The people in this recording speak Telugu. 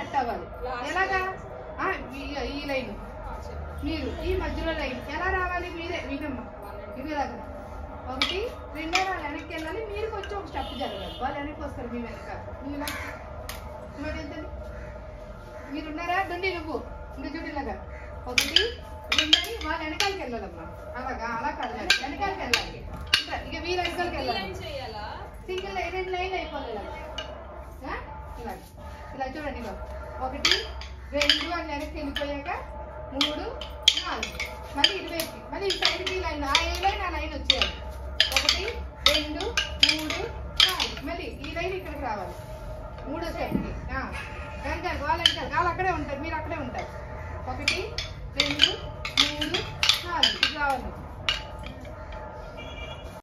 కట్ అవ్వాలి. ఎలాగా? ఈ లైన్ మీరు ఈ మధ్యలో లైన్ ఎలా రావాలి? మీరే వినమ్మా. ఇది దగ్గర 1 2 వాళ్ళు వెనక్కి వెళ్ళాలి. మీరు కొంచెం ఒక స్టెప్ జరగాలి. వాళ్ళు వెనక్కి వస్తారు మీ వెనక. నువ్వు ఎంత మీరున్నారా? దుండి నువ్వు ఇంకా చూడు ఇలాగా 1 2 అని వాళ్ళు వెనకాలకి వెళ్ళాలమ్మా. అలాగా అలా కాదు, వెనకాలకి వెళ్ళాలి. ఇక వీళ్ళు వెనకాలకి వెళ్ళాలి. సింగిల్ లైన్ 2 లైన్ అయిపోవాలి. ఇలా ఇలా చూడండి. 1 2 అని వెనక్కి వెళ్ళిపోయాక 3 4 మళ్ళీ ఇటువైపు మళ్ళీ ఈ సైడ్కి లైన్ ఆ ఏ లైన్ ఆ లైన్ వచ్చేయాలి. 1 2 3 4 మళ్ళీ ఈ లైన్ ఇక్కడికి రావాలి. 3వ స్టెప్కి వెనకాలి వాళ్ళు వెనకాలి వాళ్ళు అక్కడే ఉంటారు, మీరు అక్కడే ఉంటారు. 1 2